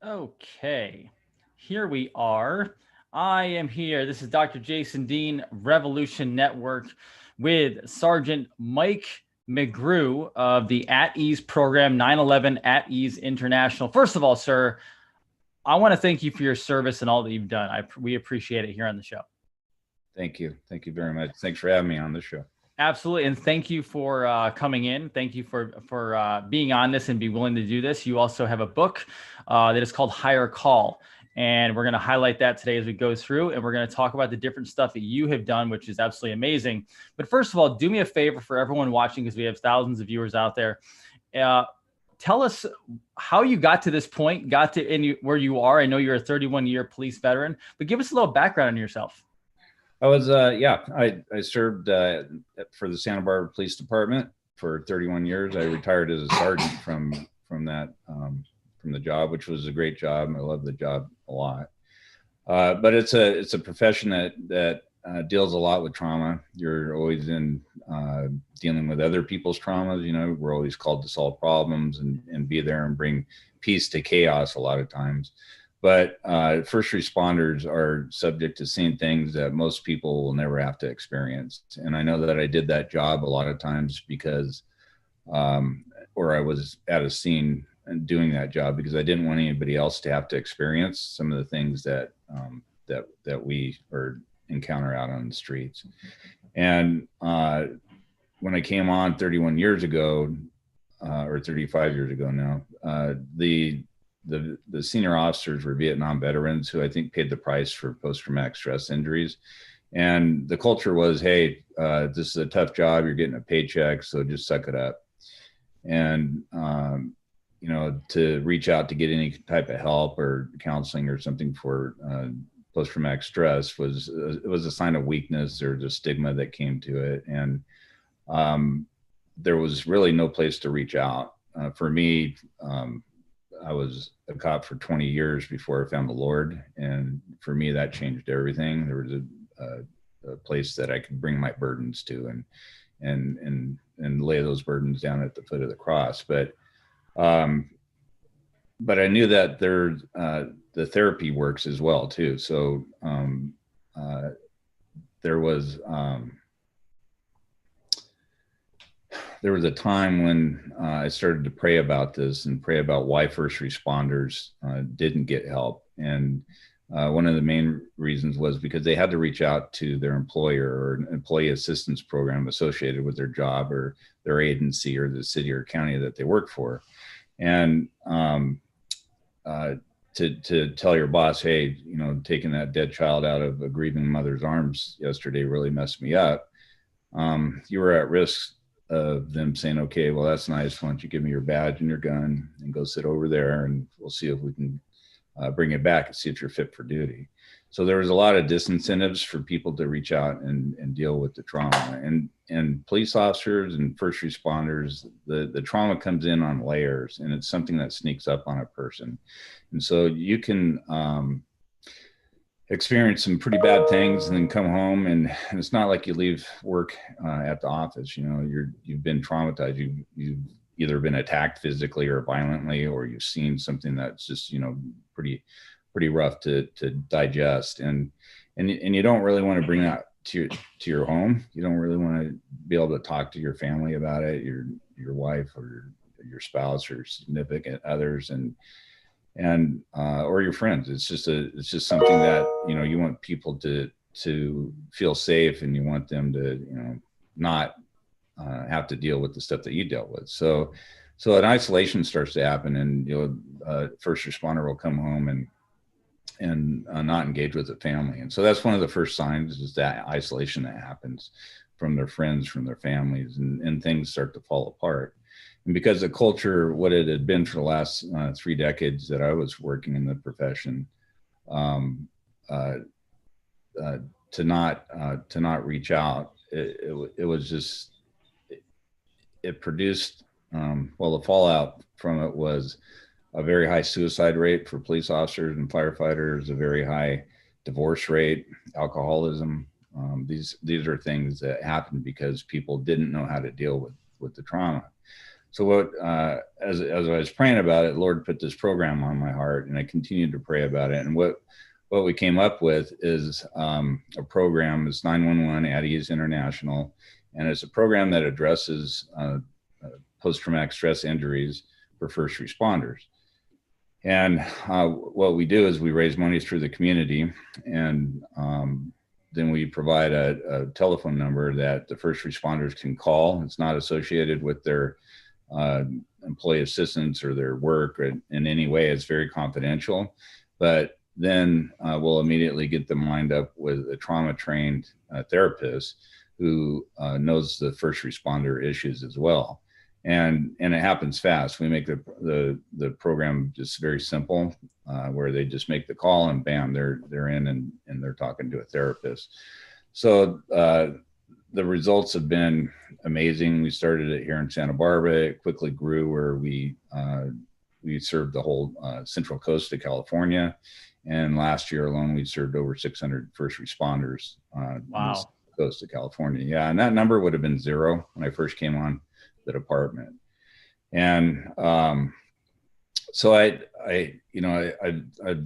Okay, here we are. I am here. This is Dr. Jason Dean, Revolution Network, with Sergeant Mike McGrew of the At Ease program, 9/11 At Ease International. First of all, sir, I want to thank you for your service and all that you've done. We appreciate it here on the show. Thank you. Thank you very much. Thanks for having me on the show. Absolutely, and thank you for coming in. Thank you for being on this and be willing to do this. You also have a book that is called Higher Call, and we're going to highlight that today as we go through, and we're going to talk about the different stuff that you have done, which is absolutely amazing. But first of all, do me a favor for everyone watching, because we have thousands of viewers out there. Tell us how you got to this point, where you are. I know you're a 31-year police veteran, but give us a little background on yourself. I was, I served for the Santa Barbara Police Department for 31 years. I retired as a sergeant from the job, which was a great job. I love the job a lot. But it's a profession that deals a lot with trauma. You're always dealing with other people's traumas. You know, we're always called to solve problems and be there and bring peace to chaos a lot of times. But first responders are subject to seeing things that most people will never have to experience. And I know that I did that job a lot of times because, or I was at a scene and doing that job because I didn't want anybody else to have to experience some of the things that we encounter out on the streets. And when I came on 31 years ago, or 35 years ago now, the senior officers were Vietnam veterans who I think paid the price for post-traumatic stress injuries. And the culture was, hey, this is a tough job. You're getting a paycheck, so just suck it up. And, to reach out to get any type of help or counseling or something for post-traumatic stress was a sign of weakness. There was a stigma that came to it. And there was really no place to reach out. For me, I was a cop for 20 years before I found the Lord. And for me, that changed everything. There was a place that I could bring my burdens to and lay those burdens down at the foot of the cross. But I knew that the therapy works as well too. So there was a time when I started to pray about this and pray about why first responders didn't get help. And one of the main reasons was because they had to reach out to their employer or an employee assistance program associated with their job or their agency or the city or county that they work for. And to tell your boss, hey, taking that dead child out of a grieving mother's arms yesterday really messed me up. You were at risk of them saying, okay, well, that's nice. Why don't you give me your badge and your gun and go sit over there and we'll see if we can bring it back and see if you're fit for duty. So there was a lot of disincentives for people to reach out and deal with the trauma. And police officers and first responders, the trauma comes in on layers and it's something that sneaks up on a person. And so you can experience some pretty bad things and then come home and it's not like you leave work at the office. You've been traumatized. You've either been attacked physically or violently, or you've seen something that's just pretty rough to digest, and you don't really want to bring that to your home. You don't really want to be able to talk to your family about it, your wife or your spouse or significant others and or your friends. It's just something that you want people to feel safe, and you want them to not have to deal with the stuff that you dealt with. So an isolation starts to happen, and first responder will come home and not engage with the family. And so that's one of the first signs, is that isolation that happens from their friends, from their families, and things start to fall apart. And because the culture, what it had been for the last 3 decades that I was working in the profession, to not reach out, it was just, it produced, the fallout from it was a very high suicide rate for police officers and firefighters, a very high divorce rate, alcoholism. These are things that happened because people didn't know how to deal with the trauma. So as I was praying about it, Lord put this program on my heart, and I continued to pray about it. And what we came up with is a program. It's 911 at Ease International, and it's a program that addresses post-traumatic stress injuries for first responders. And what we do is we raise money through the community, and then we provide a telephone number that the first responders can call. It's not associated with their employee assistance or their work in any way. It's very confidential, but then we'll immediately get them lined up with a trauma-trained therapist who knows the first responder issues as well. And it happens fast. We make the program just very simple, where they just make the call and bam, they're in and they're talking to a therapist. So the results have been amazing. We started it here in Santa Barbara. It quickly grew where we served the whole central coast of California. And last year alone, we served over 600 first responders on the coast of California. Yeah, and that number would have been zero when I first came on the department. And so I've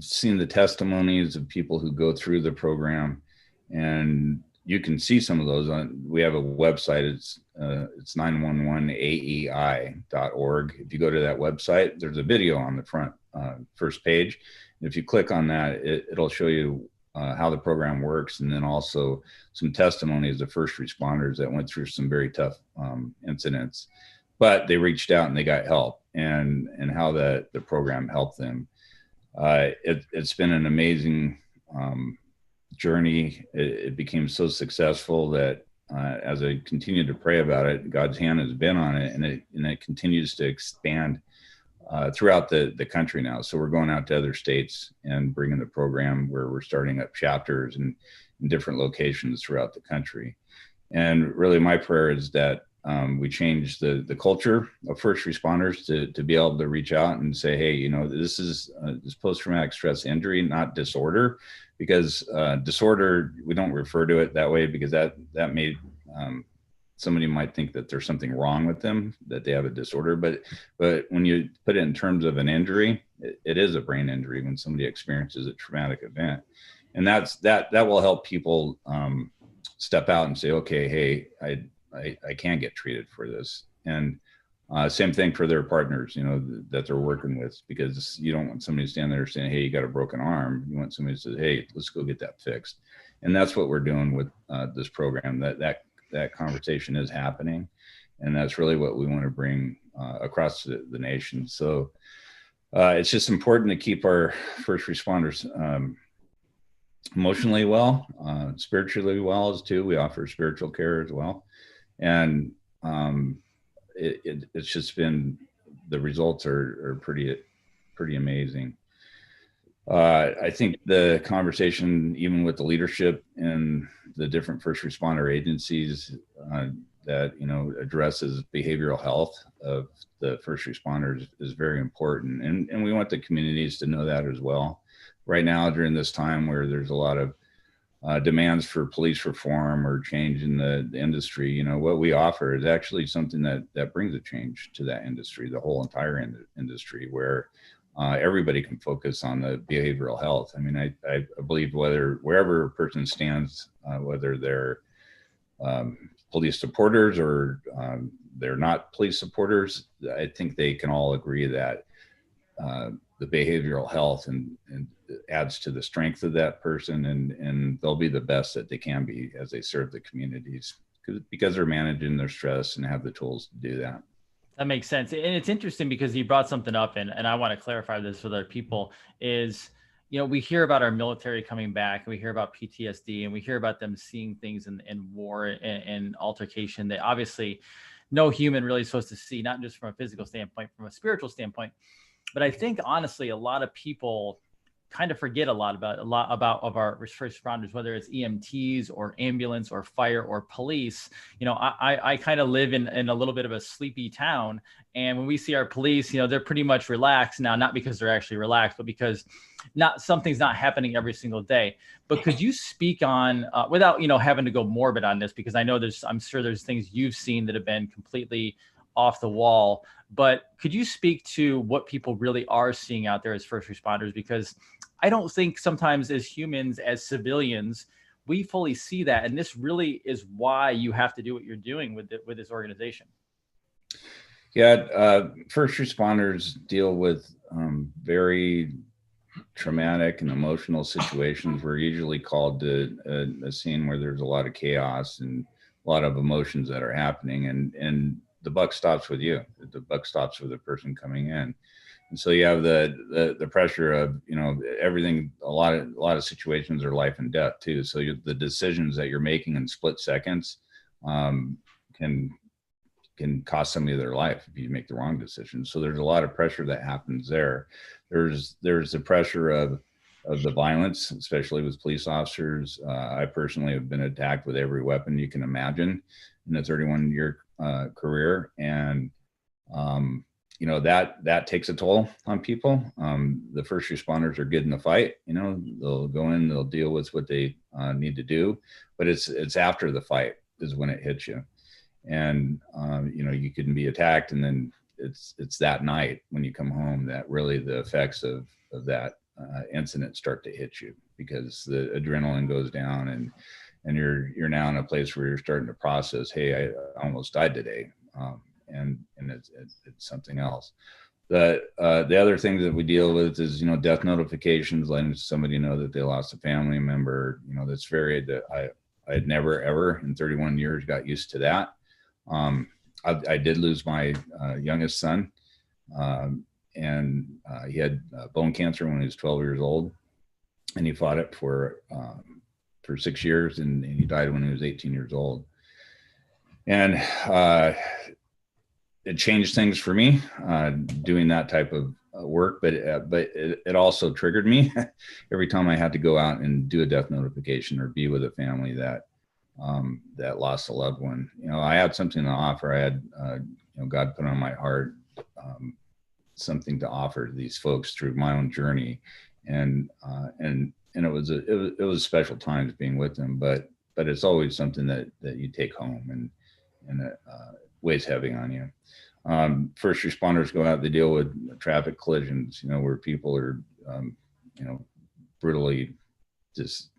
seen the testimonies of people who go through the program, and you can see some of those we have a website. It's 911aei.org. If you go to that website, there's a video on the front first page. And if you click on that, it'll show you how the program works, and then also some testimonies of first responders that went through some very tough incidents, but they reached out and they got help, and how the program helped them. It's been an amazing journey. It became so successful that as I continue to pray about it, God's hand has been on it, and it continues to expand throughout the country now. So we're going out to other states and bringing the program, where we're starting up chapters in different locations throughout the country. And really my prayer is that we change the culture of first responders to be able to reach out and say, hey, this is this post-traumatic stress injury, not disorder, because disorder, we don't refer to it that way, because that may somebody might think that there's something wrong with them, that they have a disorder. But when you put it in terms of an injury, it is a brain injury when somebody experiences a traumatic event. And that will help people step out and say, okay, hey, I can get treated for this. And same thing for their partners, that they're working with, because you don't want somebody to stand there saying, hey, you got a broken arm. You want somebody to say, hey, let's go get that fixed. And that's what we're doing with this program, that conversation is happening. And that's really what we want to bring across the nation. So it's just important to keep our first responders emotionally well, spiritually well as too. We offer spiritual care as well. And it's just been, the results are pretty amazing. I think the conversation, even with the leadership in the different first responder agencies that addresses behavioral health of the first responders, is very important, and we want the communities to know that as well. Right now, during this time where there's a lot of demands for police reform or change in the industry, what we offer is actually something that brings a change to that industry, the whole entire industry, where everybody can focus on the behavioral health. I mean, I believe wherever a person stands, whether they're police supporters or they're not police supporters, I think they can all agree that the behavioral health and adds to the strength of that person, and they'll be the best that they can be as they serve the communities, because they're managing their stress and have the tools to do that. That makes sense. And it's interesting because you brought something up, and I want to clarify this with other people, is, we hear about our military coming back, and we hear about PTSD, and we hear about them seeing things in war and altercation that obviously no human really is supposed to see, not just from a physical standpoint, from a spiritual standpoint. But I think honestly, a lot of people kind of forget a lot about of our first responders, whether it's EMTs or ambulance or fire or police. I kind of live in a little bit of a sleepy town, and when we see our police, they're pretty much relaxed now, not because they're actually relaxed, but because something's not happening every single day. But could you speak on, without having to go morbid on this, because I know I'm sure there's things you've seen that have been completely off the wall, But could you speak to what people really are seeing out there as first responders? Because I don't think sometimes as humans, as civilians, we fully see that. And this really is why you have to do what you're doing with this organization. Yeah, first responders deal with very traumatic and emotional situations. We're usually called to a scene where there's a lot of chaos and a lot of emotions that are happening, and the buck stops with you. The buck stops with the person coming in, and so you have the pressure of, you know, everything. A lot of situations are life and death too. So the decisions that you're making in split seconds um, can cost somebody their life if you make the wrong decision. So there's a lot of pressure that happens there. There's the pressure of the violence, especially with police officers. I personally have been attacked with every weapon you can imagine in a 31-year career, and you know, that takes a toll on people. The first responders are good in the fight. You know, they'll go in, they'll deal with what they need to do, but it's after the fight is when it hits you. And you know, you can be attacked, and then it's that night when you come home that really the effects of that incident start to hit you, because the adrenaline goes down, and you're now in a place where you're starting to process, hey, I almost died today, and it's something else. The other thing that we deal with is, you know, death notifications, letting somebody know that they lost a family member. You know, that's I had never ever in 31 years got used to that. I did lose my youngest son, and he had bone cancer when he was 12 years old, and he fought it for 6 years, and he died when he was 18 years old. And it changed things for me doing that type of work, but it also triggered me every time I had to go out and do a death notification or be with a family that lost a loved one. You know, I had something to offer. I had, you know, God put on my heart something to offer to these folks through my own journey, and it was special times being with them. But it's always something that you take home, and it weighs heavy on you. First responders go out, they deal with traffic collisions, you know, where people are, you know, brutally just,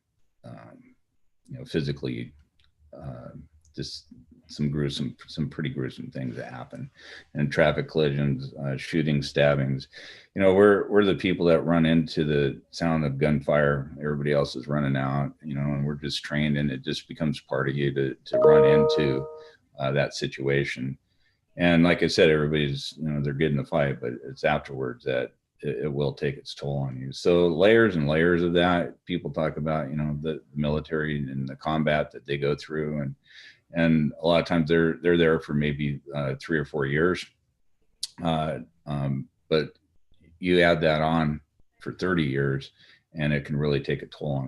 you know, physically just some pretty gruesome things that happen, and traffic collisions, shootings, stabbings. You know, we're the people that run into the sound of gunfire. Everybody else is running out, you know, and we're just trained, and it just becomes part of you to run into that situation. And like I said, everybody's, you know, they're good in the fight, but it's afterwards that it will take its toll on you. So layers and layers of that. People talk about, you know, the military and the combat that they go through, and a lot of times they're there for maybe 3 or 4 years, but you add that on for 30 years, and it can really take a toll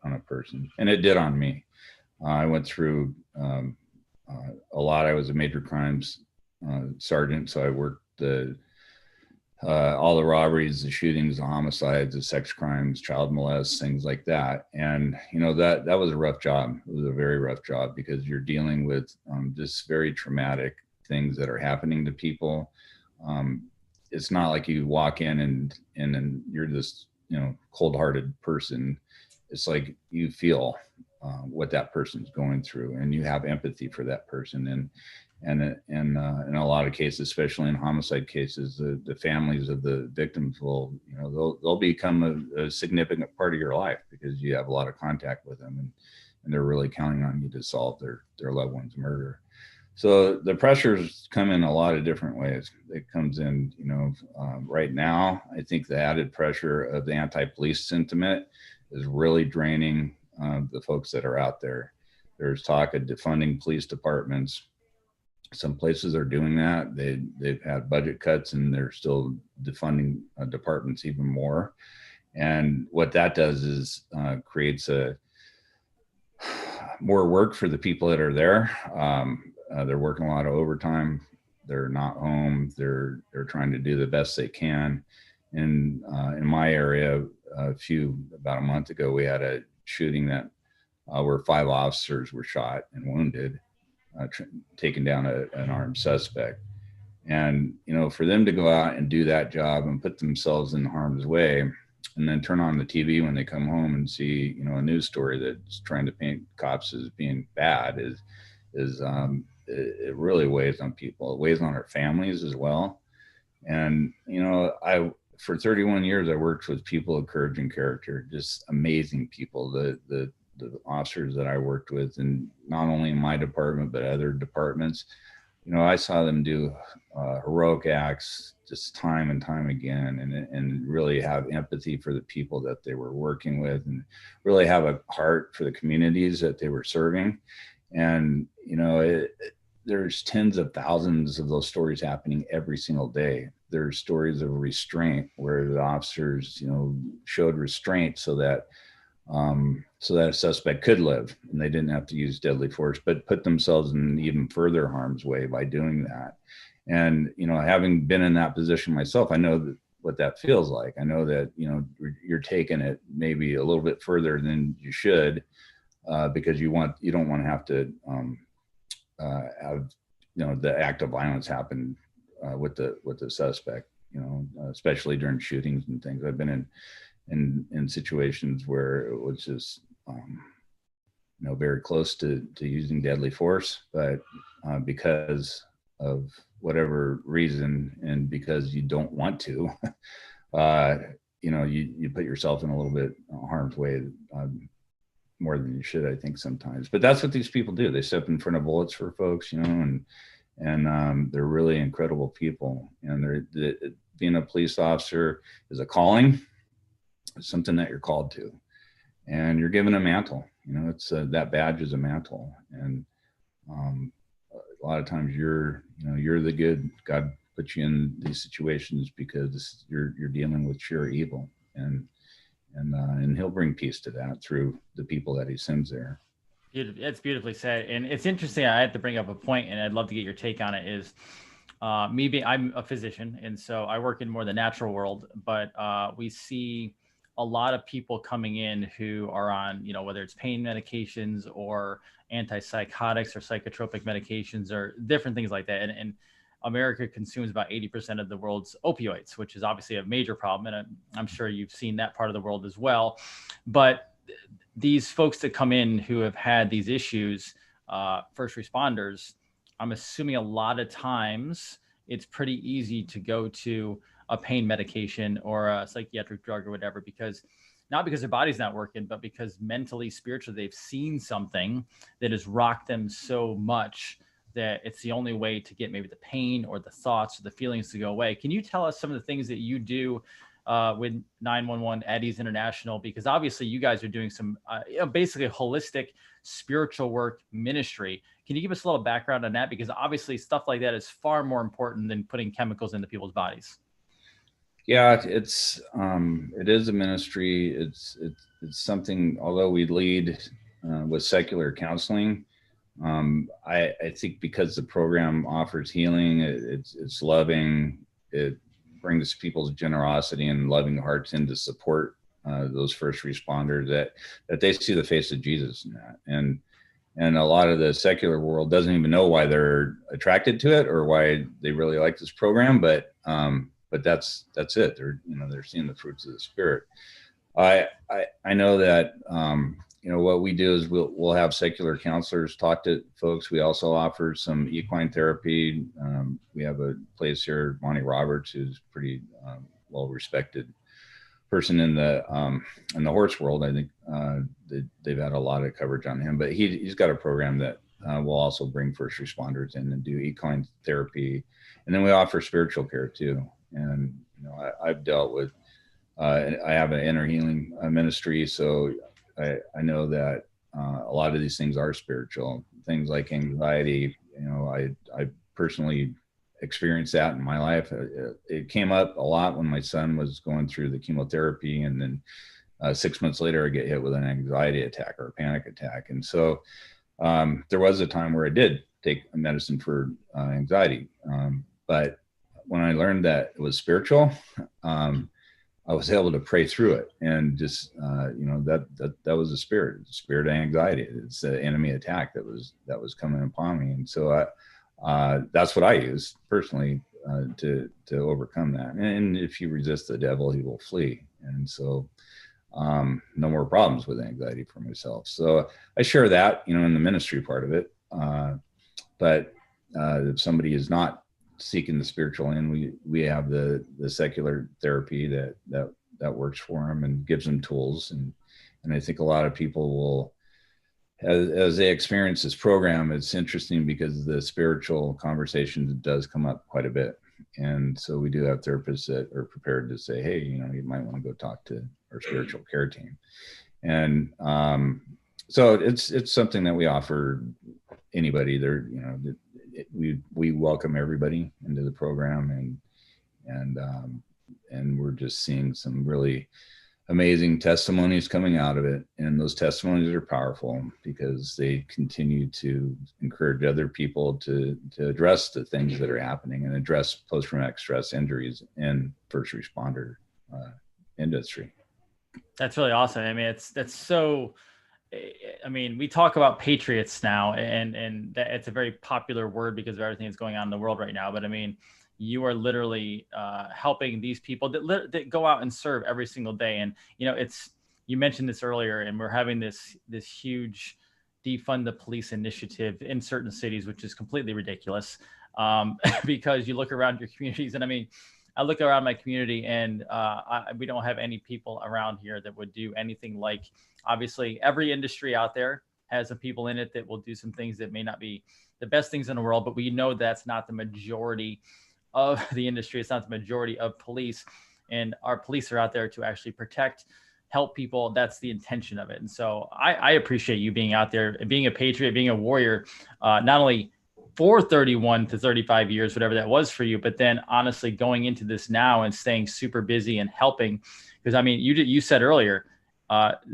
on a person, and it did on me. I went through a lot. I was a major crimes sergeant, so I worked all the robberies, the shootings, the homicides, the sex crimes, child molests, things like that. And, you know, that was a rough job. It was a very rough job, because you're dealing with just very traumatic things that are happening to people. It's not like you walk in and you're this, you know, cold-hearted person. It's like you feel what that person's going through, and you have empathy for that person. And in a lot of cases, especially in homicide cases, the families of the victims will, you know, they'll become a significant part of your life, because you have a lot of contact with them, and they're really counting on you to solve their loved one's murder. So the pressures come in a lot of different ways. It comes in, you know, right now, I think the added pressure of the anti-police sentiment is really draining the folks that are out there. There's talk of defunding police departments. Some places are doing that. They've had budget cuts, and they're still defunding departments even more. And what that does is creates more work for the people that are there. They're working a lot of overtime. They're not home. They're trying to do the best they can. And in my area, about a month ago, we had a shooting that where 5 officers were shot and wounded, taking down an armed suspect. And, for them to go out and do that job and put themselves in harm's way, and then turn on the TV when they come home and see, a news story that's trying to paint cops as being bad it really weighs on people. It weighs on our families as well. And, for 31 years, I worked with people of courage and character, just amazing people. The officers that I worked with, and not only in my department, but other departments, I saw them do heroic acts just time and time again, and really have empathy for the people that they were working with, and really have a heart for the communities that they were serving. And, there's tens of thousands of those stories happening every single day. There's stories of restraint where the officers, showed restraint so that a suspect could live and they didn't have to use deadly force, but put themselves in even further harm's way by doing that. And, having been in that position myself, I know what that feels like. I know that, you're taking it maybe a little bit further than you should, because you don't want to have to have, the act of violence happen with the suspect, especially during shootings and things. I've been in situations where it was just, very close to using deadly force, but because of whatever reason, and because you don't want to, you put yourself in a little bit harm's way, more than you should, I think, sometimes. But that's what these people do. They step in front of bullets for folks, and they're really incredible people. And being a police officer is a calling. It's something that you're called to, and you're given a mantle. It's that badge is a mantle, and a lot of times you're the good. God puts you in these situations because you're dealing with sheer evil, and he'll bring peace to that through the people that he sends there. It's beautifully said. And it's interesting. I have to bring up a point, and I'd love to get your take on it. Is I'm a physician, and so I work in more the natural world, but we see a lot of people coming in who are on, whether it's pain medications or antipsychotics or psychotropic medications or different things like that. And America consumes about 80% of the world's opioids, which is obviously a major problem. And I'm sure you've seen that part of the world as well. But these folks that come in who have had these issues, first responders, I'm assuming a lot of times it's pretty easy to go to a pain medication or a psychiatric drug or whatever, not because their body's not working, but because mentally, spiritually, they've seen something that has rocked them so much that it's the only way to get maybe the pain or the thoughts or the feelings to go away. Can you tell us some of the things that you do with 911 Eddie's International? Because obviously you guys are doing some basically holistic spiritual work ministry. Can you give us a little background on that? Because obviously stuff like that is far more important than putting chemicals into people's bodies. Yeah, it is a ministry. It's something, although we lead with secular counseling, I think because the program offers healing, it's loving, it brings people's generosity and loving hearts in to support those first responders, that they see the face of Jesus in that. And a lot of the secular world doesn't even know why they're attracted to it or why they really like this program, but that's it. They're seeing the fruits of the Spirit. I know that what we do is we'll have secular counselors talk to folks. We also offer some equine therapy. We have a place here, Monty Roberts, who's pretty well respected person in the horse world. I think they've had a lot of coverage on him, but he's got a program that will also bring first responders in and do equine therapy, and then we offer spiritual care too. And I've dealt with. I have an inner healing ministry, so I know that a lot of these things are spiritual. Things like anxiety, I personally experienced that in my life. It came up a lot when my son was going through the chemotherapy, and then 6 months later, I get hit with an anxiety attack or a panic attack. And so there was a time where I did take medicine for anxiety, but when I learned that it was spiritual, I was able to pray through it, and just that was the spirit of anxiety. It's the enemy attack that was coming upon me, and so that's what I use personally to overcome that. And if you resist the devil, he will flee. And so, no more problems with anxiety for myself. So I share that, in the ministry part of it. But if somebody is not seeking the spiritual end, we have the secular therapy that works for them and gives them tools. And I think a lot of people will, as they experience this program, it's interesting because the spiritual conversation does come up quite a bit. And so we do have therapists that are prepared to say, hey, you might want to go talk to our spiritual care team. And so it's something that we offer anybody there. We welcome everybody into the program, and we're just seeing some really amazing testimonies coming out of it. And those testimonies are powerful because they continue to encourage other people to address the things that are happening and address post-traumatic stress injuries in first responder industry. That's really awesome. I mean, that's so, I mean, we talk about patriots now, and that it's a very popular word because of everything that's going on in the world right now. But I mean, you are literally helping these people that go out and serve every single day. And, you mentioned this earlier, and we're having this huge defund the police initiative in certain cities, which is completely ridiculous because you look around your communities. And I mean, I look around my community, and we don't have any people around here that would do anything like, obviously, every industry out there has some people in it that will do some things that may not be the best things in the world, but we know that's not the majority of the industry. It's not the majority of police, and our police are out there to actually protect, help people. That's the intention of it. And so I appreciate you being out there, being a patriot, being a warrior, not only for 31 to 35 years, whatever that was for you, but then honestly going into this now and staying super busy and helping. Because I mean, you said earlier,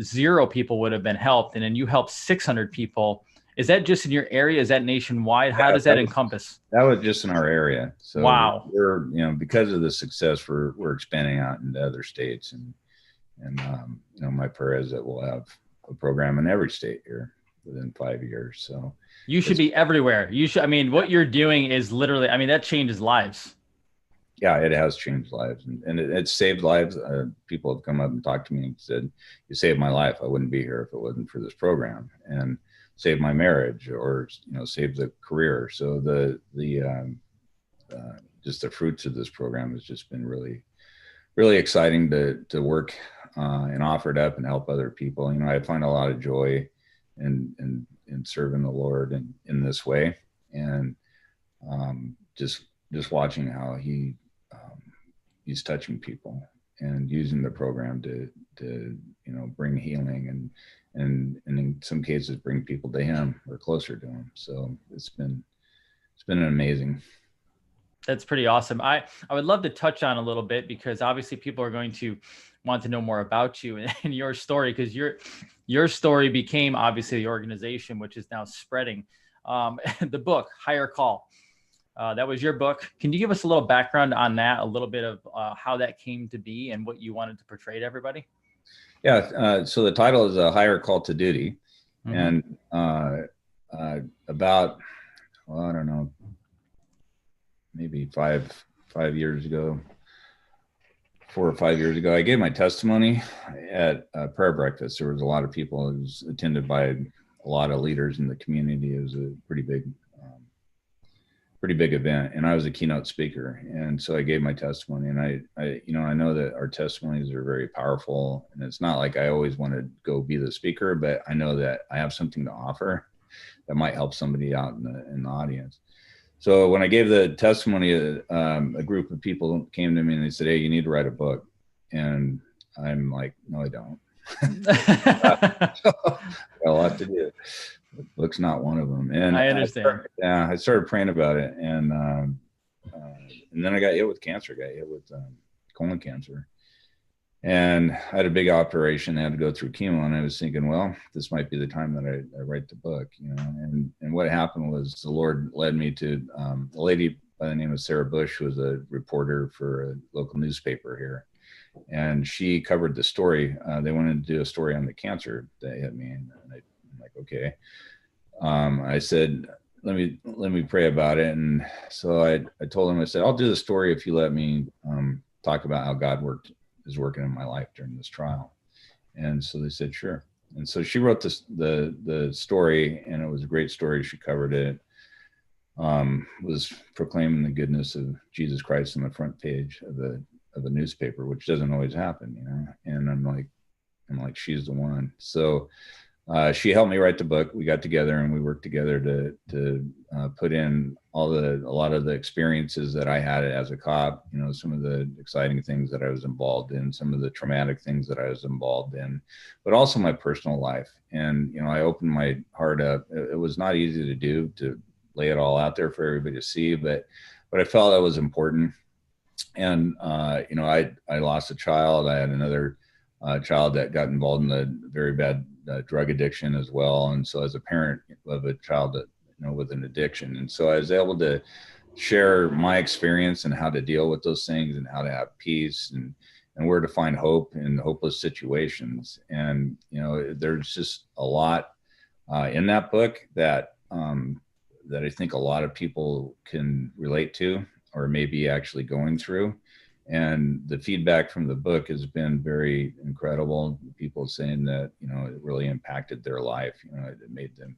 0 people would have been helped, and then you helped 600 people. Is that just in your area? Is that nationwide? How does that encompass? That was just in our area. So wow. We're, because of the success, we're expanding out into other states, and my prayer is that we'll have a program in every state here within 5 years. So you should be everywhere. You should. I mean, what you're doing is literally, I mean, that changes lives. Yeah, it has changed lives, and it's saved lives. People have come up and talked to me and said, "You saved my life. I wouldn't be here if it wasn't for this program." And saved my marriage, or saved the career. So the just the fruits of this program has just been really, really exciting to work and offer it up and help other people. I find a lot of joy in serving the Lord in this way, and just watching how he's touching people and using the program to bring healing and in some cases bring people to him or closer to him. So it's been amazing. That's pretty awesome. I would love to touch on a little bit, because obviously people are going to want to know more about you and your story, because your story became obviously the organization, which is now spreading. The book, Higher Call, that was your book. Can you give us a little background on that, a little bit of how that came to be and what you wanted to portray to everybody? Yeah. So the title is A Higher Call to Duty. Mm-hmm. And about, I don't know, maybe 4 or 5 years ago, I gave my testimony at a prayer breakfast. There was a lot of people. It was attended by a lot of leaders in the community. It was a pretty big event, and I was a keynote speaker. And so I gave my testimony, and I know that our testimonies are very powerful, and it's not like I always want to go be the speaker, but I know that I have something to offer that might help somebody out in the audience. So when I gave the testimony, a group of people came to me and they said, "Hey, you need to write a book." And I'm like, "No, I don't." A lot to do. The book's not one of them. And I understand. I started praying about it, and then I got hit with cancer. I got hit with colon cancer, and I had a big operation. I had to go through chemo, and I was thinking, well, this might be the time that I write the book, And what happened was the Lord led me to a lady by the name of Sarah Bush, who was a reporter for a local newspaper here, and she covered the story. They wanted to do a story on the cancer that hit me, and I'm like, okay. I said, let me pray about it. And so I told him, I said, I'll do the story if you let me talk about how God is working in my life during this trial. And so they said, sure. And so she wrote the story, and it was a great story. She covered it. Was proclaiming the goodness of Jesus Christ on the front page of a newspaper, which doesn't always happen, And I'm like, she's the one. So she helped me write the book. We got together and we worked together to put in a lot of the experiences that I had as a cop. Some of the exciting things that I was involved in, some of the traumatic things that I was involved in, but also my personal life. And I opened my heart up. It was not easy to do, to lay it all out there for everybody to see, but I felt that was important. And I lost a child. I had another child that got involved in a very bad drug addiction as well. And so as a parent of a child that, with an addiction. And so I was able to share my experience and how to deal with those things and how to have peace and where to find hope in hopeless situations. And, there's just a lot in that book that I think a lot of people can relate to, or maybe actually going through. And the feedback from the book has been very incredible. People saying that, it really impacted their life, it made them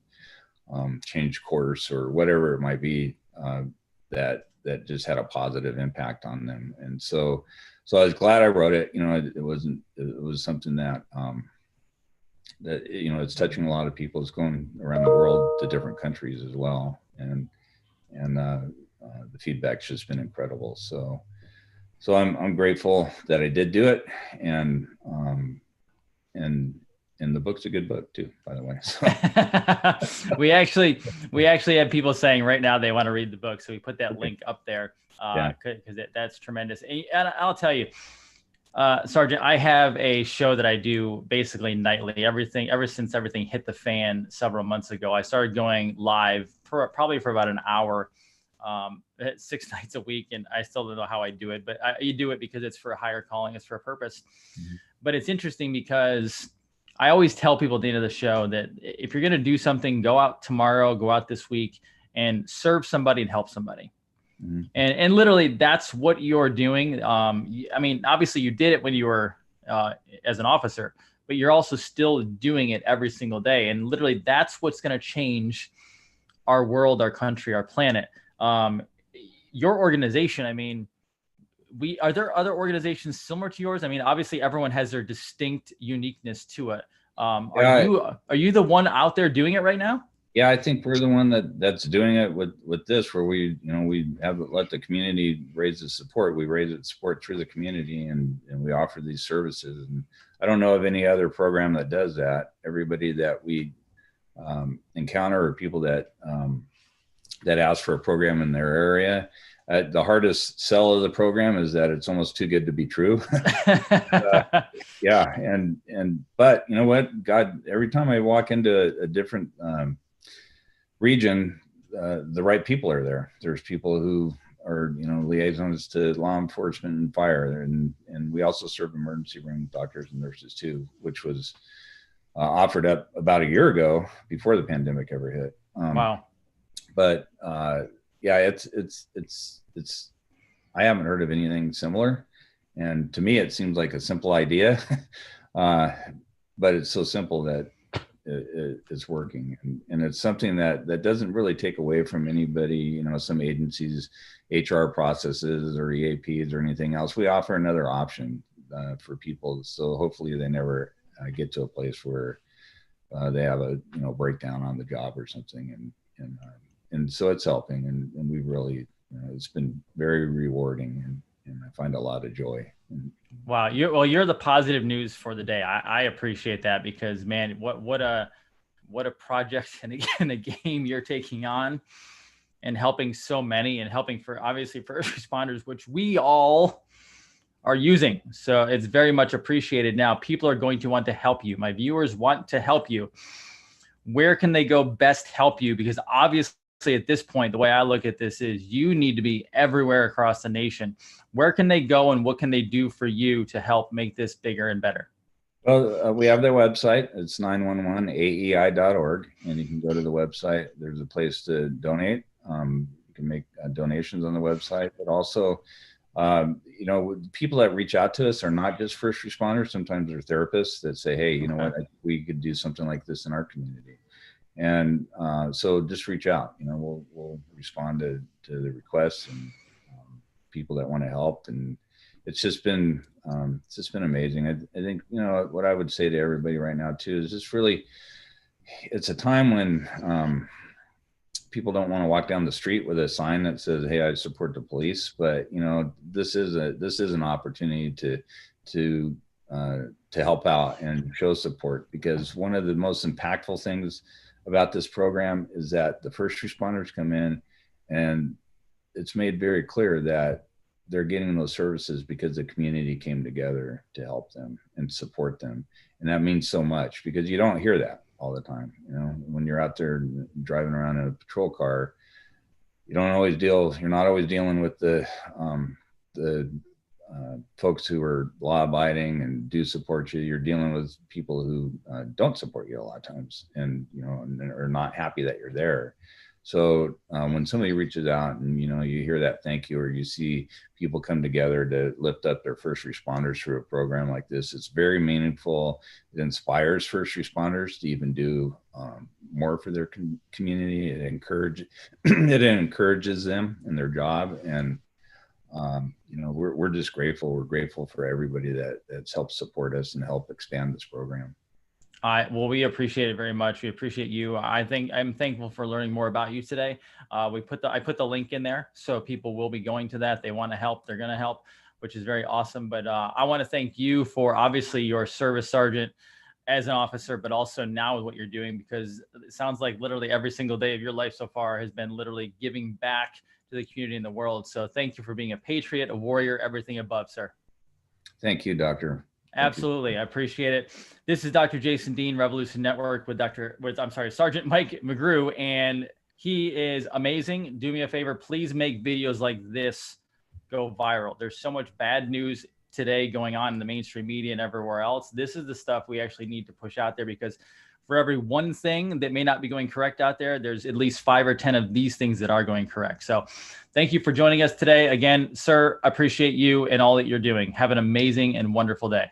change course or whatever it might be, that just had a positive impact on them. And so I was glad I wrote it. It was something that, it's touching a lot of people. It's going around the world to different countries as well. And the feedback's just been incredible. So I'm grateful that I did do it. And the book's a good book too, by the way. So. we actually have people saying right now they want to read the book. So we put that link up there because that's tremendous. And I'll tell you, Sergeant, I have a show that I do basically nightly. Ever since everything hit the fan several months ago, I started going live probably for about an hour, 6 nights a week. And I still don't know how I do it, but you do it because it's for a higher calling. It's for a purpose. Mm-hmm. But it's interesting because I always tell people at the end of the show that if you're going to do something, go out tomorrow, go out this week and serve somebody and help somebody. Mm-hmm. And literally that's what you're doing. I mean, obviously you did it when you were as an officer, but you're also still doing it every single day. And literally that's what's going to change our world, our country, our planet. Your organization, I mean, are there other organizations similar to yours? I mean, obviously everyone has their distinct uniqueness to it. Are you the one out there doing it right now? Yeah, I think we're the one that's doing it with this, where we have let the community raise the support. We raise the support through the community and we offer these services. And I don't know of any other program that does that. Everybody that we encounter or people that ask for a program in their area, the hardest sell of the program is that it's almost too good to be true. But you know what, God, every time I walk into a different region, the right people are there. There's people who are, liaisons to law enforcement and fire. And we also serve emergency room doctors and nurses too, which was offered up about a year ago before the pandemic ever hit. Wow. But it's I haven't heard of anything similar. And to me, it seems like a simple idea, but it's so simple that it's working. And it's something that doesn't really take away from anybody, some agencies, HR processes or EAPs or anything else. We offer another option for people. So hopefully they never get to a place where they have a, breakdown on the job or something. And so it's helping, and we really, it's been very rewarding, and I find a lot of joy. Wow. You're the positive news for the day. I appreciate that because, man, what a project and a game you're taking on and helping so many and helping for obviously first responders, which we all are using. So it's very much appreciated. Now people are going to want to help you. My viewers want to help you. Where can they go best help you? Because obviously at this point, the way I look at this is you need to be everywhere across the nation. Where can they go and what can they do for you to help make this bigger and better? Well, we have their website. It's 911aei.org, and you can go to the website. There's a place to donate. You can make donations on the website, but also, people that reach out to us are not just first responders. Sometimes they're therapists that say, "Hey, you know what? We could do something like this in our community." And so just reach out. We'll respond to the requests and people that want to help. And it's just been amazing. I think what I would say to everybody right now too is just really, it's a time when people don't want to walk down the street with a sign that says, "Hey, I support the police." But this is an opportunity to help out and show support, because one of the most impactful things about this program is that the first responders come in, and it's made very clear that they're getting those services because the community came together to help them and support them. And that means so much, because you don't hear that all the time. When you're out there driving around in a patrol car, you're not always dealing with the folks who are law abiding and do support you. You're dealing with people who don't support you a lot of times, and are not happy that you're there. So when somebody reaches out and you hear that thank you, or you see people come together to lift up their first responders through a program like this, it's very meaningful. It inspires first responders to even do more for their community. It encourages them in their job. And we're just grateful. We're grateful for everybody that's helped support us and help expand this program. Well, we appreciate it very much. We appreciate you. I'm thankful for learning more about you today. I put the link in there, so people will be going to that. They want to help. They're going to help, which is very awesome. But I want to thank you for obviously your service, Sergeant, as an officer, but also now with what you're doing, because it sounds like literally every single day of your life so far has been literally giving back to the community and the world. So thank you for being a patriot, a warrior, everything above, sir. Thank you, Doctor. Absolutely. I appreciate it. This is Dr. Jason Dean, Revolution Network, with Sergeant Mike McGrew, and he is amazing. Do me a favor, please make videos like this go viral. There's so much bad news today going on in the mainstream media and everywhere else. This is the stuff we actually need to push out there, because for every one thing that may not be going correct out there, there's at least 5 or 10 of these things that are going correct. So thank you for joining us today. Again, sir, I appreciate you and all that you're doing. Have an amazing and wonderful day.